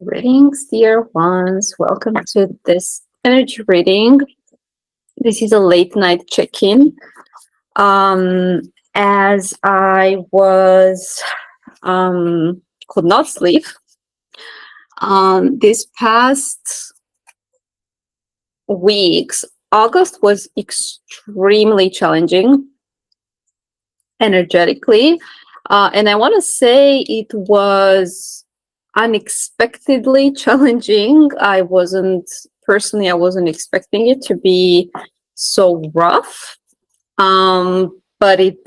Greetings, dear ones. Welcome to this energy reading. This is a late night check-in. As I was could not sleep this past weeks. August was extremely challenging energetically, and I want to say it was unexpectedly challenging. I wasn't expecting it to be so rough, but it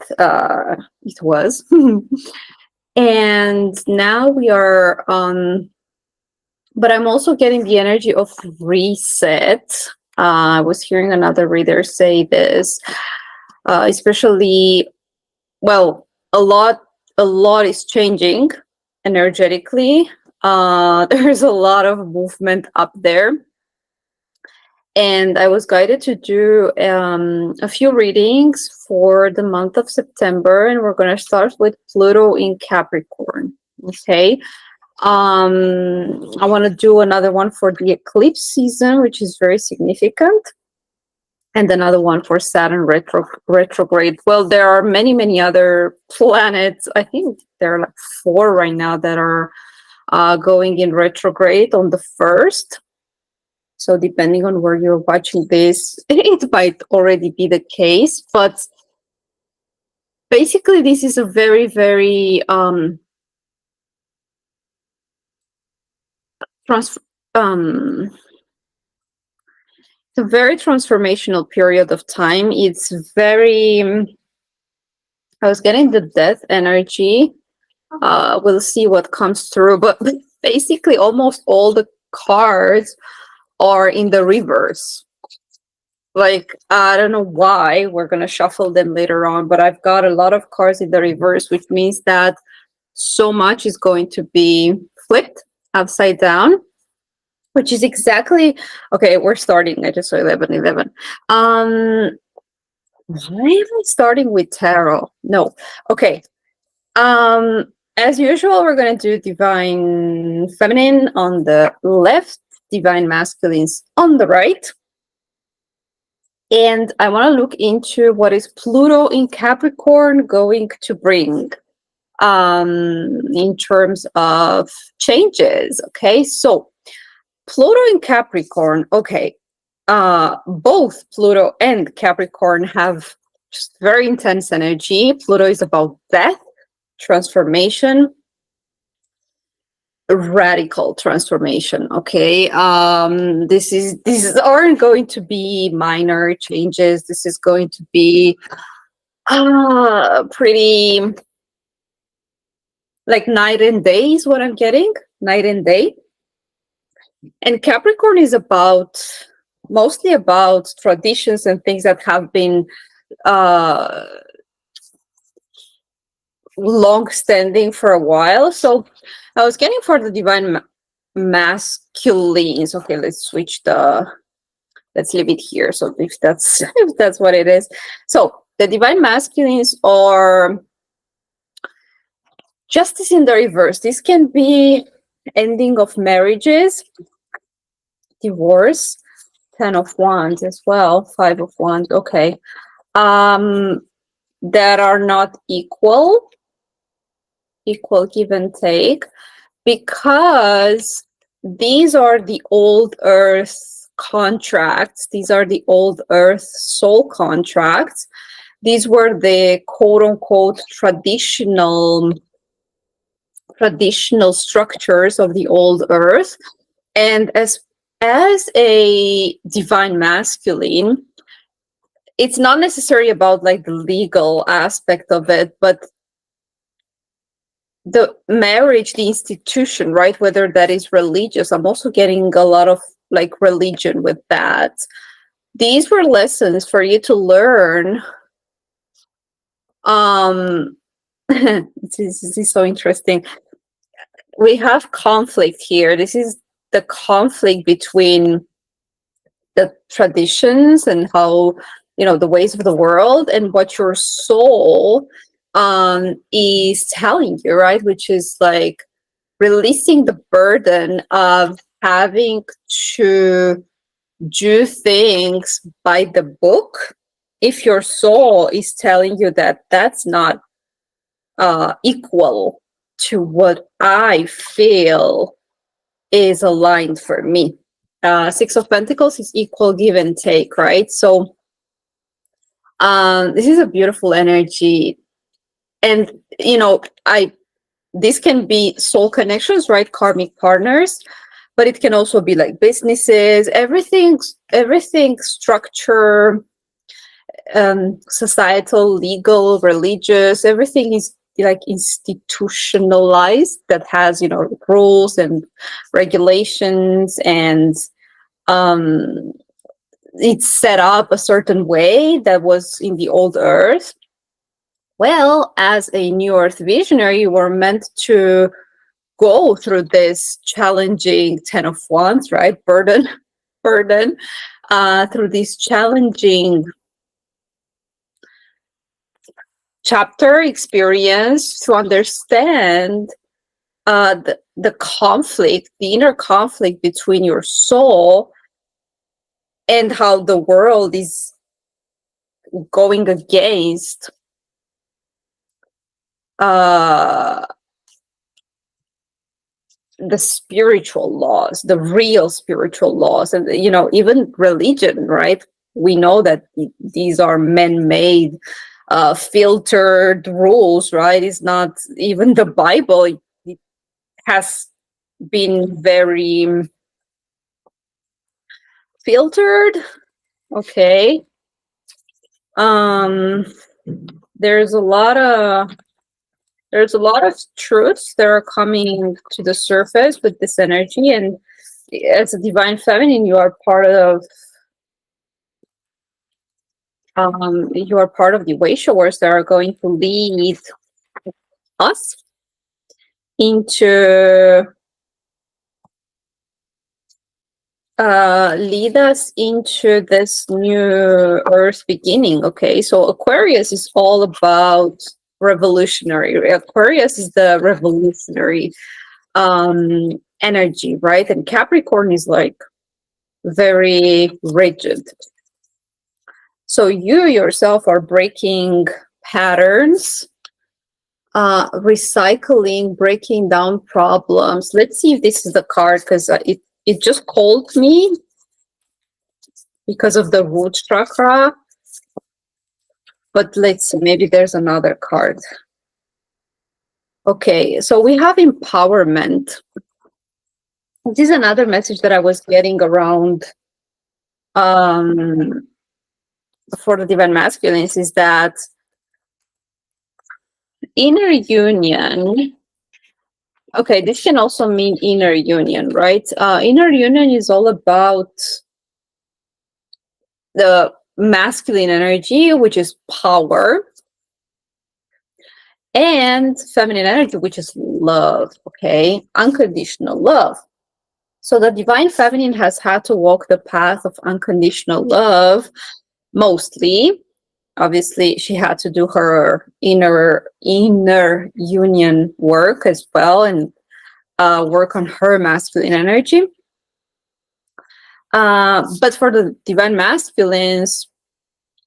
was. And now we are on, but I'm also getting the energy of reset. I was hearing another reader say this, especially, well, a lot is changing energetically. There's a lot of movement up there, and I was guided to do a few readings for the month of September, and we're going to start with Pluto in Capricorn. Okay. I want to do another one for the eclipse season, which is very significant, and another one for Saturn retrograde. Well, there are many other planets. I think there are like 4 right now that are going in retrograde on the 1st. So depending on where you're watching this, it might already be the case. But basically, this is a very it's a very transformational period of time. It's very, I was getting the death energy. We'll see what comes through, but basically almost all the cards are in the reverse. Like, I don't know why. We're going to shuffle them later on, but I've got a lot of cards in the reverse, which means that so much is going to be flipped upside down, which is exactly, okay, we're starting. I just saw 11:11. Why am I starting with tarot? No. Okay. As usual, we're going to do divine feminine on the left, divine masculines on the right. And I want to look into what is Pluto in Capricorn going to bring in terms of changes. Okay, so Pluto in Capricorn, okay. Both Pluto and Capricorn have just very intense energy. Pluto is about death, transformation, radical transformation. Okay, these aren't going to be minor changes. This is going to be pretty like night and day is what I'm getting. Night and day. And Capricorn is mostly about traditions and things that have been long-standing for a while. So I was getting for the divine masculines. Okay, let's leave it here. So if that's what it is. So the divine masculines are justice in the reverse. This can be ending of marriages, divorce, 10 of Wands as well, 5 of Wands. Okay. That are not equal give and take, because these are the old earth contracts. These are the old earth soul contracts. These were the quote unquote traditional structures of the old earth. And as a divine masculine, it's not necessarily about like the legal aspect of it, but the marriage, the institution, right? Whether that is religious. I'm also getting a lot of like religion with that. These were lessons for you to learn. This is so interesting. We have conflict here. This is the conflict between the traditions and how, the ways of the world and what your soul is telling you, right? Which is like releasing the burden of having to do things by the book, if your soul is telling you that that's not equal to what I feel is aligned for me. Six of Pentacles is equal give and take, right? So this is a beautiful energy. And, you know, this can be soul connections, right? Karmic partners, but it can also be like businesses, everything structure, societal, legal, religious, everything is like institutionalized, that has, you know, rules and regulations, and it's set up a certain way that was in the old Earth. Well, as a new Earth visionary, you were meant to go through this challenging Ten of Wands, right? Burden, through this challenging chapter experience to understand the conflict, the inner conflict between your soul and how the world is going against the spiritual laws, the real spiritual laws, and, you know, even religion, right? We know that these are man-made, filtered rules, right? It's not even the Bible. It has been very filtered. Okay. There's a lot of truths that are coming to the surface with this energy, and as a divine feminine, you are part of the Wayshowers that are going to lead us into this new Earth beginning. Okay, so Aquarius is all about revolutionary. Aquarius is the revolutionary energy, right? And Capricorn is like very rigid. So you yourself are breaking patterns, recycling, breaking down problems. Let's see if this is the card, because it just called me because of the root chakra. But let's see, maybe there's another card. Okay, so we have empowerment. This is another message that I was getting around for the divine masculines, is that inner union. Okay, this can also mean inner union, right? Inner union is all about the masculine energy, which is power, and feminine energy, which is love, okay? Unconditional love. So the divine feminine has had to walk the path of unconditional love, mostly. Obviously, she had to do her inner union work as well, and work on her masculine energy. But for the divine masculines,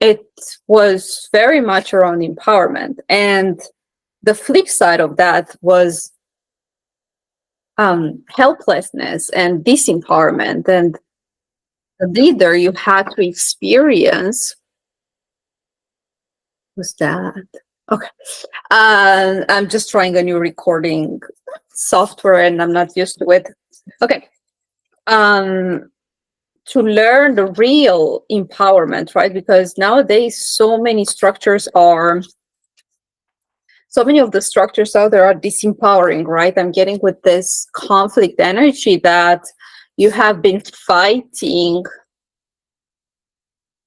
it was very much around empowerment. And the flip side of that was helplessness and disempowerment. And the leader you had to experience was that. Okay. I'm just trying a new recording software and I'm not used to it. Okay. To learn the real empowerment, right? Because nowadays so many of the structures out there are disempowering, right? I'm getting with this conflict energy that you have been fighting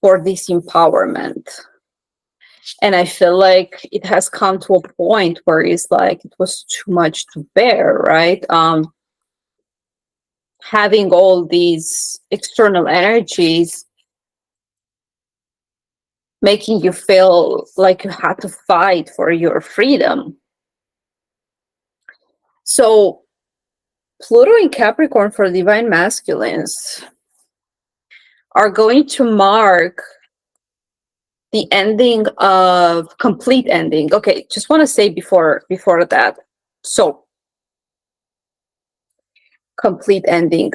for this empowerment. And I feel like it has come to a point where it's like it was too much to bear, right? Having all these external energies making you feel like you had to fight for your freedom. So Pluto in Capricorn for divine masculines are going to mark the ending of complete ending. Okay, just want to say before that. So complete ending.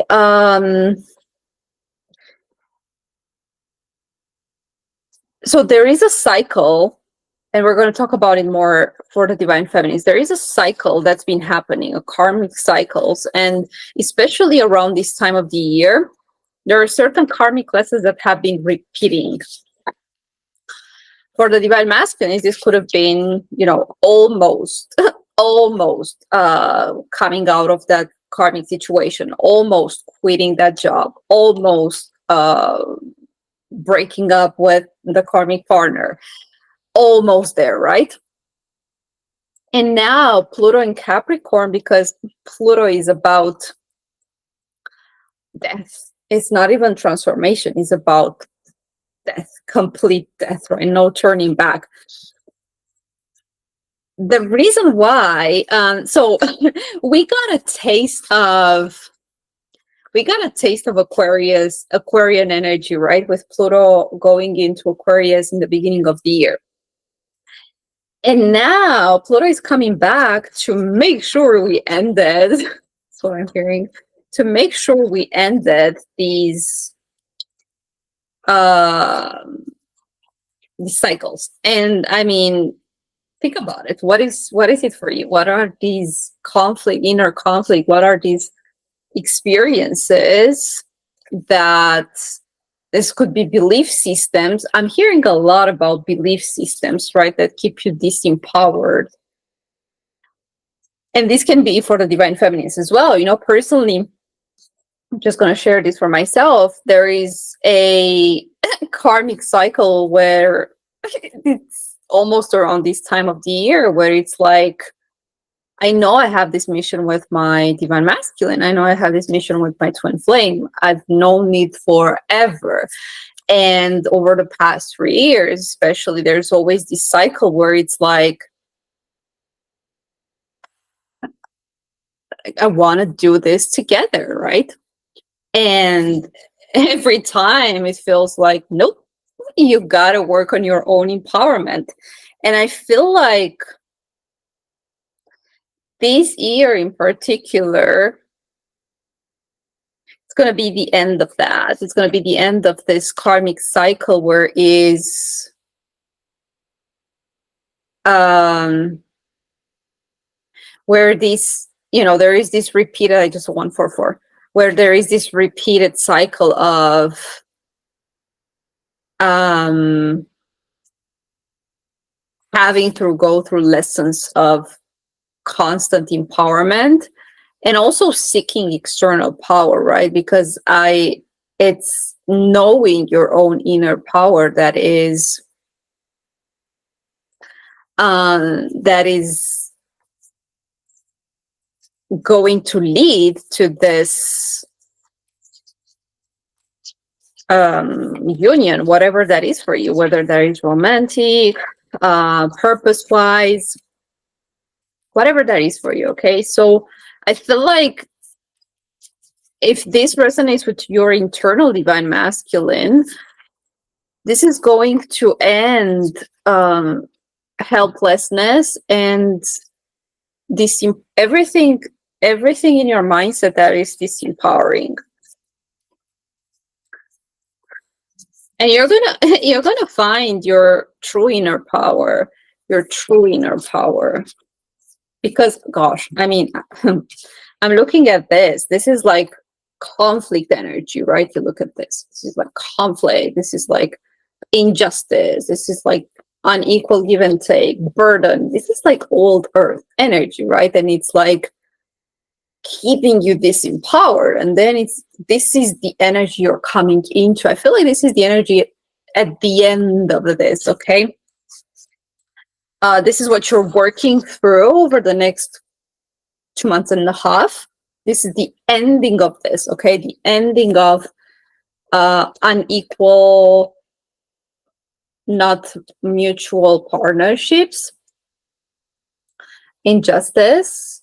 So there is a cycle, and we're going to talk about it more for the divine feminines. There is a cycle that's been happening, a karmic cycles, and especially around this time of the year, there are certain karmic lessons that have been repeating. For the divine masculines, this could have been, almost coming out of that karmic situation, almost quitting that job, almost breaking up with the karmic partner, almost there, right? And now Pluto in Capricorn, because Pluto is about death. It's not even transformation. It's about death, complete death, right? No turning back. The reason why, so we got a taste of Aquarian energy, right? With Pluto going into Aquarius in the beginning of the year. And now Pluto is coming back to make sure we ended, that's what I'm hearing, to make sure we ended these cycles. And I mean, think about it. What is it for you? What are these inner conflict? What are these experiences that this could be belief systems? I'm hearing a lot about belief systems, right? That keep you disempowered. And this can be for the divine feminines as well. Personally, I'm just going to share this for myself. There is a karmic cycle where it's almost around this time of the year where it's like, I know I have this mission with my divine masculine. I know I have this mission with my twin flame. I've known it forever. And over the past 3 years, especially, there's always this cycle where it's like, I want to do this together, right? And every time it feels like, nope, you got to work on your own empowerment. And I feel like this year in particular, it's going to be the end of that. It's going to be the end of this karmic cycle where this, there is this repeated, I just 144, where there is this repeated cycle of having to go through lessons of constant empowerment and also seeking external power, right? Because it's knowing your own inner power that is going to lead to this union, whatever that is for you, whether that is romantic, purpose-wise, whatever that is for you. Okay, so I feel like if this resonates with your internal divine masculine, this is going to end helplessness and everything in your mindset that is disempowering. And you're gonna find your true inner power, because gosh, I mean, I'm looking at this is like conflict energy, right? You look at this is like conflict, this is like injustice, this is like unequal give and take, burden, this is like old earth energy, right? And it's like keeping you disempowered, and then this is the energy you're coming into. I feel like this is the energy at the end of this. Okay, this is what you're working through over the next 2.5 months. This is the ending of this. Okay, the ending of unequal, not mutual partnerships, injustice,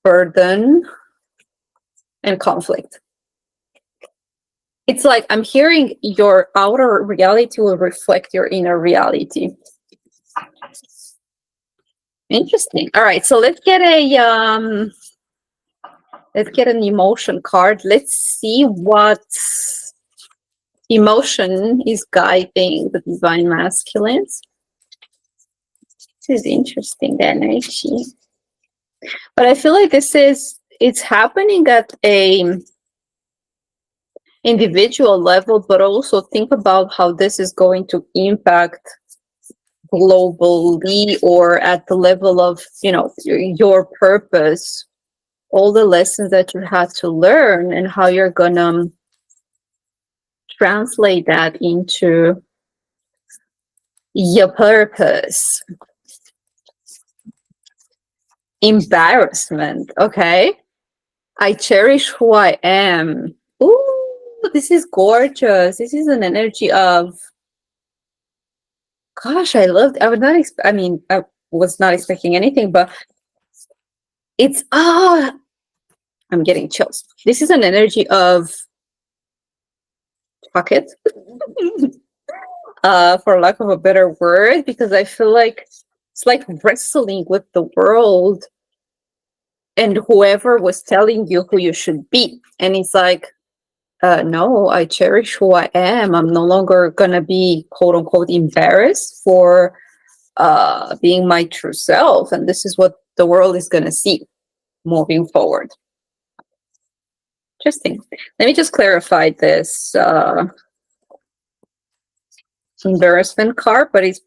burden, and conflict. It's like I'm hearing your outer reality will reflect your inner reality. Interesting. All right, so let's get an emotion card. Let's see what emotion is guiding the divine masculines. This is interesting energy. But I feel like it's happening at a individual level, but also think about how this is going to impact globally or at the level of, your purpose, all the lessons that you had to learn and how you're gonna translate that into your purpose. Embarrassment. Okay. I cherish who I am. Ooh, this is gorgeous. This is an energy of, gosh, I loved. I was not expecting anything, but it's I'm getting chills. This is an energy of pocket, for lack of a better word, because I feel like it's like wrestling with the world and whoever was telling you who you should be. And it's like, no, I cherish who I am. I'm no longer gonna be quote unquote embarrassed for being my true self. And this is what the world is gonna see moving forward. Interesting. Let me just clarify this embarrassment card, but it's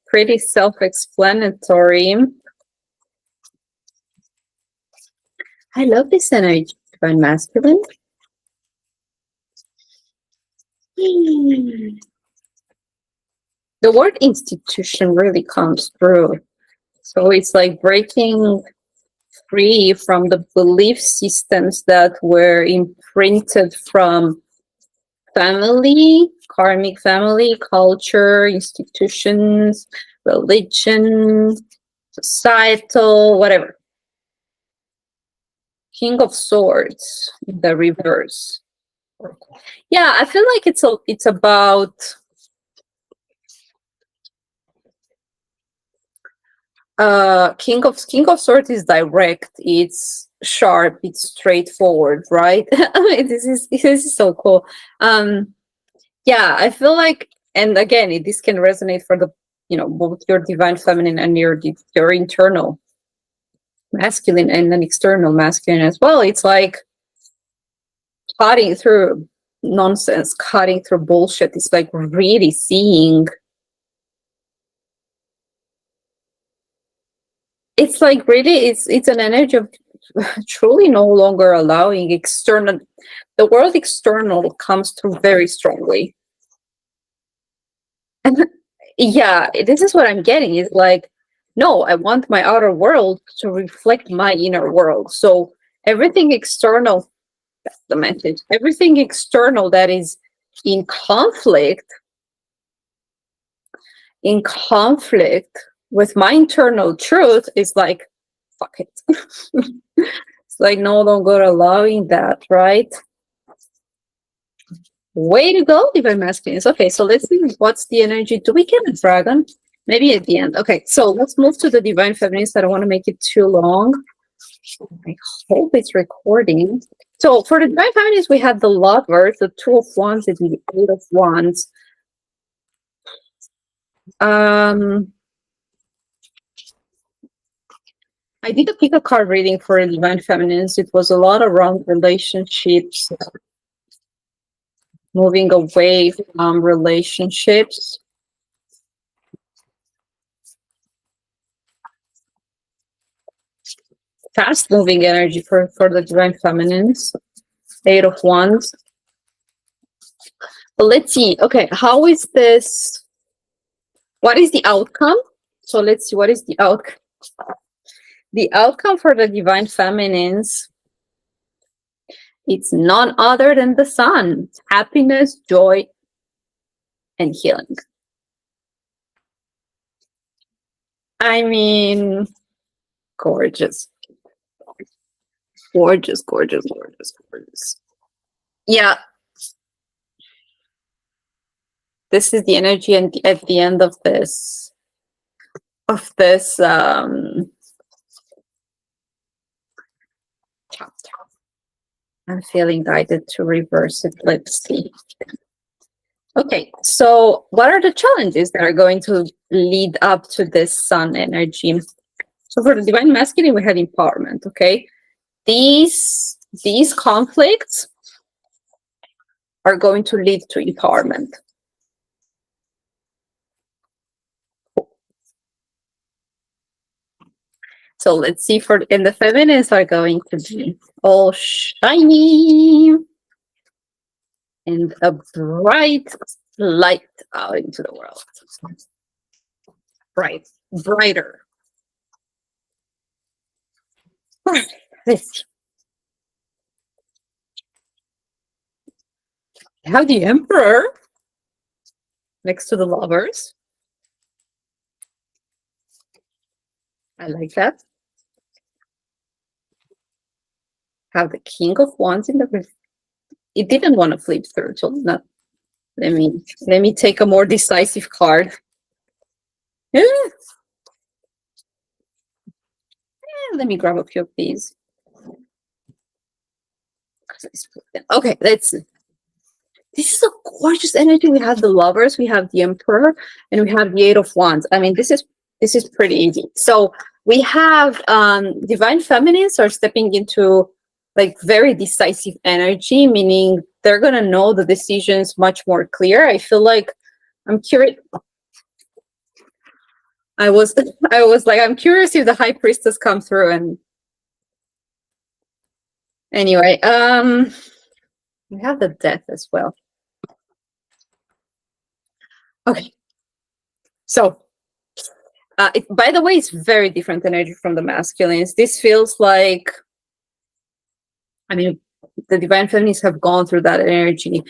pretty self-explanatory. I love this energy, divine masculine. The word institution really comes through. So it's like breaking free from the belief systems that were imprinted from family, karmic family, culture, institutions, religion, societal, whatever. King of Swords, the reverse. Yeah, I feel like it's about King of Swords is direct, it's sharp, it's straightforward, right? This is so cool. Yeah, I feel like, and again, this can resonate for the both your divine feminine and your internal masculine and an external masculine as well. It's like cutting through nonsense, cutting through bullshit. It's like really seeing. It's like really, it's an energy of truly no longer allowing the world external comes through very strongly. And yeah, this is what I'm getting is like, no, I want my outer world to reflect my inner world. So everything external, that's the message, everything external that is in conflict with my internal truth is like, fuck it. It's like no longer allowing that, right? Way to go, divine masculines. Okay, so let's see what's the energy. Do we get a dragon? Maybe at the end. Okay, so let's move to the divine feminines. I don't want to make it too long. I hope it's recording. So for the divine feminines, we had the Lovers, the Two of Wands, and the Eight of Wands. I did a pick a card reading for the divine feminines. It was a lot around relationships, moving away from relationships. Fast moving energy for the divine feminines. Eight of Wands. But let's see. Okay, how is this? What is the outcome? So let's see, what is the outcome? The outcome for the divine feminines, it's none other than the sun. Happiness, joy, and healing. I mean, gorgeous. Gorgeous, gorgeous, gorgeous, gorgeous. Yeah. This is the energy and at the end of this chapter. I'm feeling guided to reverse it. Let's see. Okay, so what are the challenges that are going to lead up to this sun energy? So for the divine masculine, we have empowerment, okay? These conflicts are going to lead to empowerment. So let's see, and the feminines are going to be all shiny and a bright light out into the world. Brighter. Let's see. We have the Emperor next to the Lovers. I like that. Have the King of Wands in the. It didn't want to flip through, so not. Let me take a more decisive card. Yeah. Let me grab a few of these. Okay, let's see. This is a gorgeous energy. We have the Lovers, we have the Emperor, and we have the Eight of Wands. I mean, this is pretty easy. So we have divine feminines are stepping into like very decisive energy, meaning they're gonna know the decisions much more clear. I feel like I'm curious. I was like, I'm curious if the High Priestess comes through. And anyway, we have the Death as well. Okay, so by the way, it's very different energy from the masculines. This feels like, I mean, the divine feminines have gone through that energy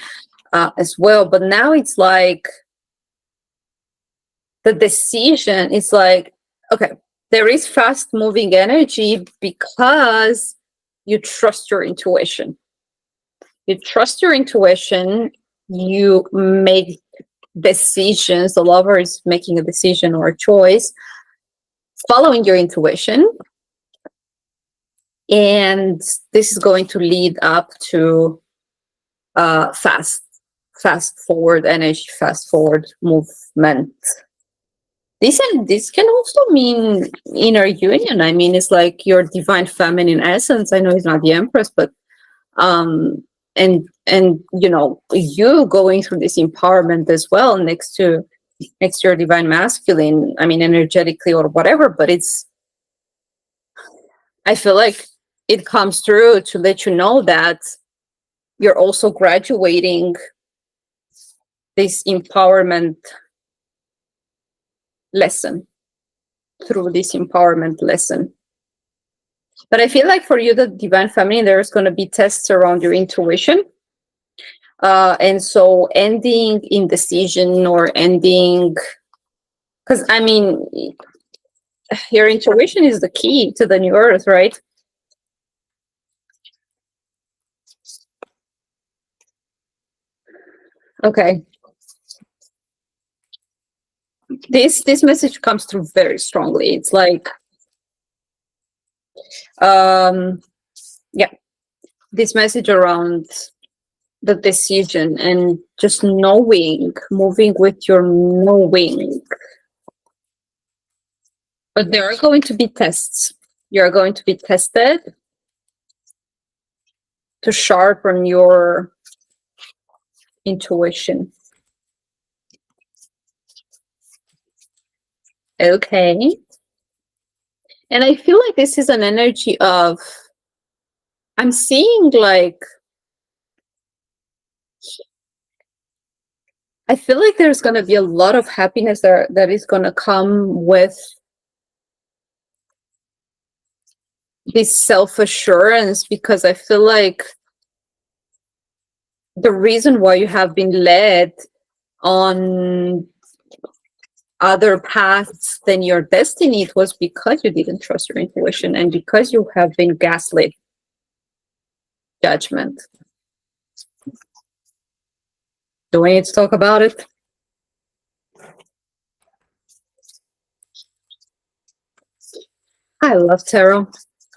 as well, but now it's like the decision is like, okay, there is fast moving energy because you trust your intuition. You trust your intuition, you make decisions. The Lover is making a decision or a choice, following your intuition. And this is going to lead up to fast forward energy, fast forward movement. This can also mean inner union. I mean, it's like your divine feminine essence. I know it's not the Empress, but and you know, you going through this empowerment as well next to your divine masculine. I mean, energetically or whatever, but I feel like it comes through to let you know that you're also graduating this empowerment lesson through this empowerment lesson. But I feel like for you, the divine feminine, there's going to be tests around your intuition. And so ending indecision or ending, because I mean, your intuition is the key to the new earth, right? Okay. This message comes through very strongly. It's like, yeah, this message around the decision and just knowing, moving with your knowing. But there are going to be tests. You're going to be tested to sharpen your intuition. Okay. And I feel like this is an energy of, I'm seeing like, I feel like there's going to be a lot of happiness that is going to come with this self-assurance, because I feel like the reason why you have been led on other paths than your destiny, it was because you didn't trust your intuition and because you have been gaslit. Judgment. Do we need to talk about it? I love tarot.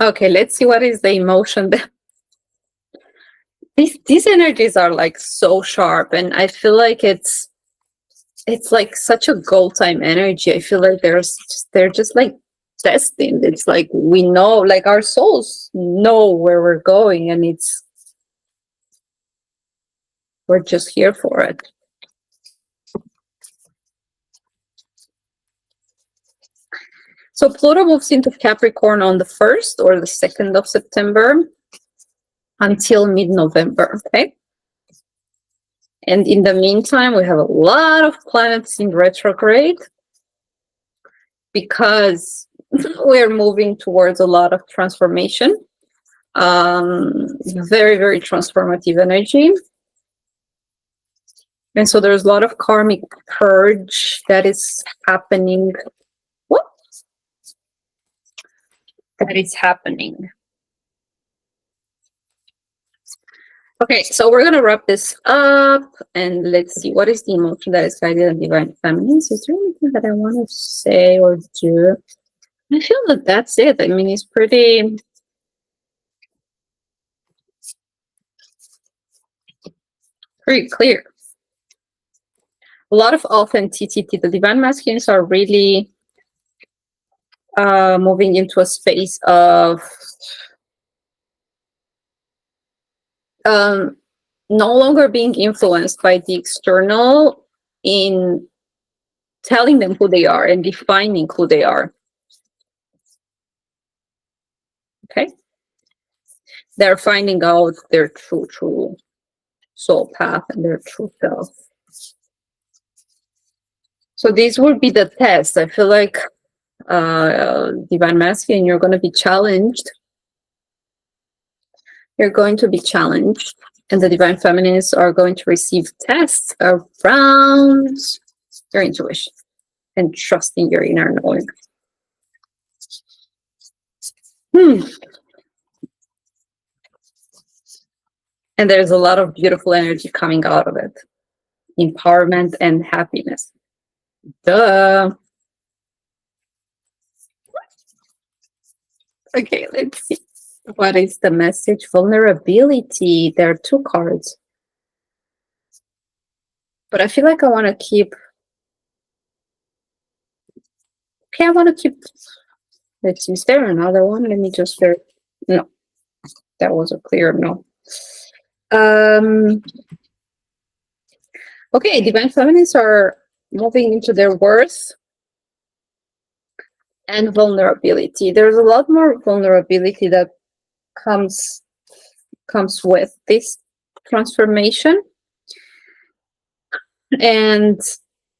Okay, let's see what is the emotion that these energies are like so sharp, and I feel like it's like such a gold time energy. I feel like they're just like destined. It's like we know, like our souls know where we're going, and we're just here for it. So Pluto moves into Capricorn on the 1st or the 2nd of September until mid-November, okay? And in the meantime, we have a lot of planets in retrograde because we're moving towards a lot of transformation. Very, very transformative energy. And so there's a lot of karmic purge that is happening. What? That is happening. Okay, so we're going to wrap this up and let's see what is the emotion that is guided in Divine Feminine. Is there anything that I want to say or do? I feel that that's it. I mean, it's pretty clear. A lot of authenticity. The Divine Masculines are really moving into a space of no longer being influenced by the external in telling them who they are and defining who they are. Okay? They're finding out their true soul path and their true self. So these would be the tests. I feel like Divine Masculine, you're going to be challenged. You're going to be challenged. And the Divine Feminines are going to receive tests around your intuition and trusting your inner knowing. And there's a lot of beautiful energy coming out of it. Empowerment and happiness. Duh. Okay, let's see. What is the message? Vulnerability. There are 2 cards. But I feel like I want to keep... Okay, I want to keep... Let's see. Is there another one? Let me just... No. That was a clear no. Okay, Divine Feminines are moving into their worth and vulnerability. There's a lot more vulnerability that comes with this transformation. And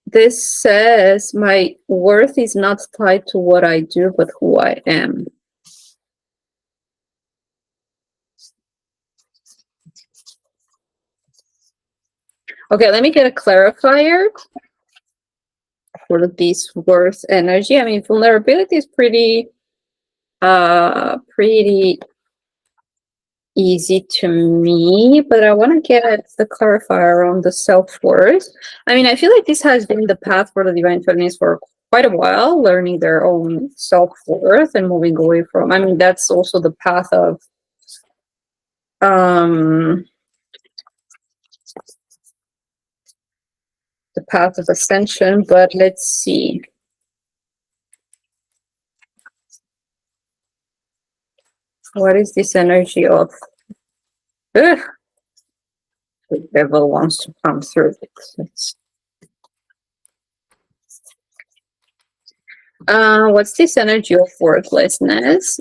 this says my worth is not tied to what I do, but who I am. Okay, let me get a clarifier for this worth energy. I mean, vulnerability is pretty easy to me, but I want to get the clarifier on the self-worth. I mean, I feel like this has been the path for the Divine Feminines for quite a while, learning their own self-worth and moving away from... I mean, that's also the path of ascension, but let's see. What is this energy of? Ugh. The devil wants to come through it. What's this energy of worthlessness?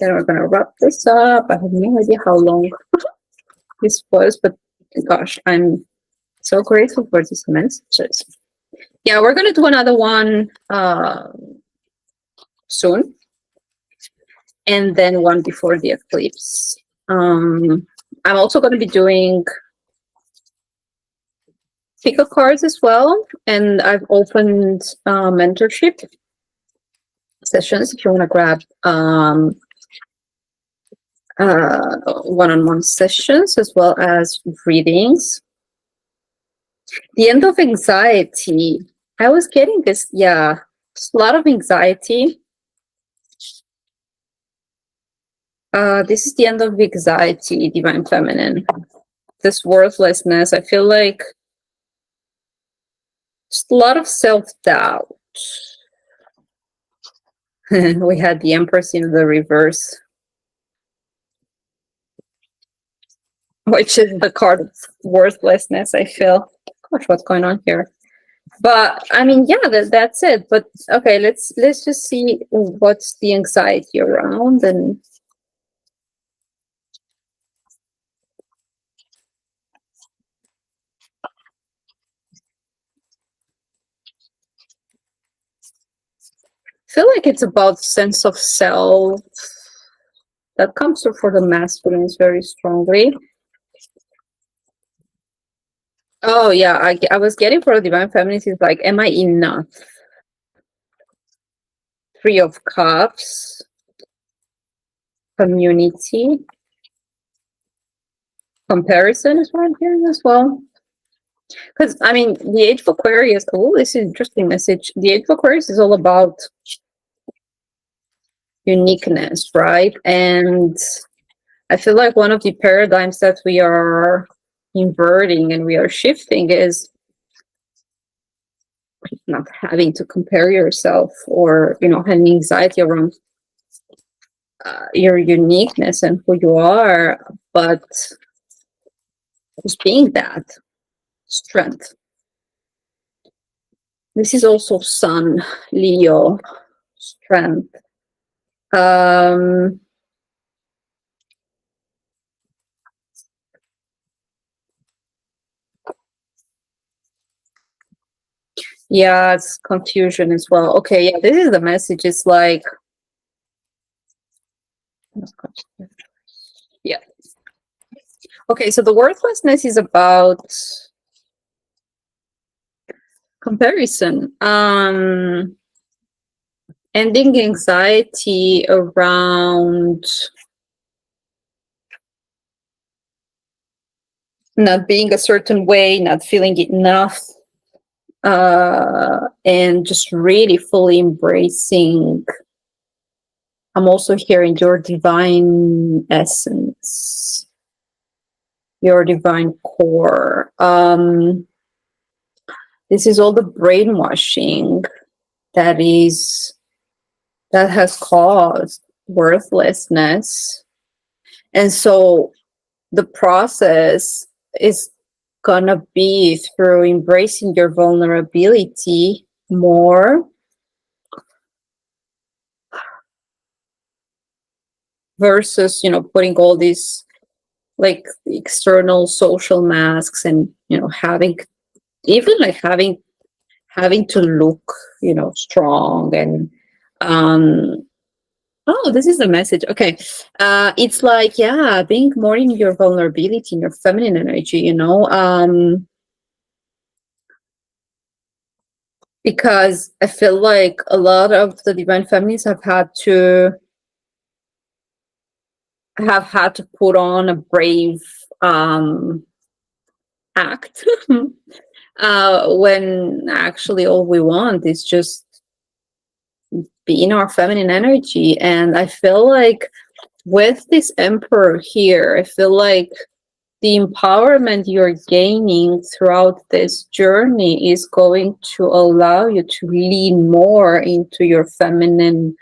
Then we're gonna wrap this up. I have no idea how long this was, but gosh, I'm so grateful for these messages. Yeah, we're gonna do another one soon, and then one before the eclipse. I'm also going to be doing pick-up cards as well, and I've opened mentorship sessions if you want to grab one-on-one sessions as well as readings. The end of anxiety. I was getting this, just a lot of anxiety. This is the end of anxiety, Divine Feminine. This worthlessness. I feel like just a lot of self-doubt. We had the Empress in the reverse, which is the card of worthlessness, I feel. Gosh, what's going on here? But I mean, yeah, that's it. But okay, let's just see what's the anxiety around. And I feel like it's about sense of self that comes through for the masculines very strongly. Oh yeah, I was getting for the Divine Feminines is like, am I enough? Three of Cups, community, comparison is what I'm hearing as well. Because I mean, the Age of Aquarius. Oh, this is an interesting message. The Age of Aquarius is all about uniqueness, right? And I feel like one of the paradigms that we are inverting and we are shifting is not having to compare yourself or, having anxiety around your uniqueness and who you are, but just being that strength. This is also Sun, Leo, strength. Yeah, it's confusion as well. Okay, yeah, this is the message. It's like, yeah. Okay, so the worthlessness is about comparison. Ending anxiety around not being a certain way, not feeling enough, and just really fully embracing. I'm also hearing your divine essence, your divine core. This is all the brainwashing that has caused worthlessness. And so the process is gonna be through embracing your vulnerability more versus, putting all these like external social masks and, having to look, strong and, oh, this is the message. Okay. It's like, yeah, being more in your vulnerability, in your feminine energy, because I feel like a lot of the divine feminines have had to put on a brave act when actually all we want is just be in our feminine energy. And I feel like with this emperor here, I feel like the empowerment you're gaining throughout this journey is going to allow you to lean more into your feminine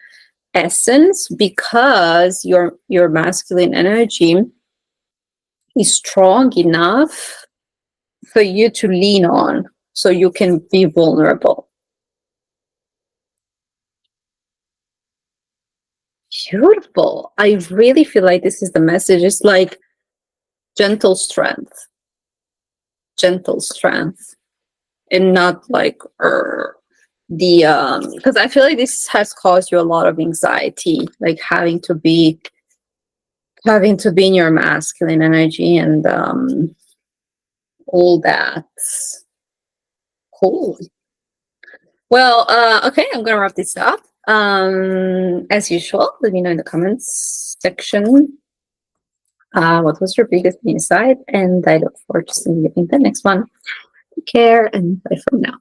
essence, because your masculine energy is strong enough for you to lean on so you can be vulnerable. Beautiful. I really feel like this is the message. It's like gentle strength, and not like because I feel like this has caused you a lot of anxiety, like having to be in your masculine energy and all that. Cool. Well, okay, I'm gonna wrap this up. As usual, let me know in the comments section what was your biggest insight, and I look forward to seeing you in the next one. Take care and bye for now.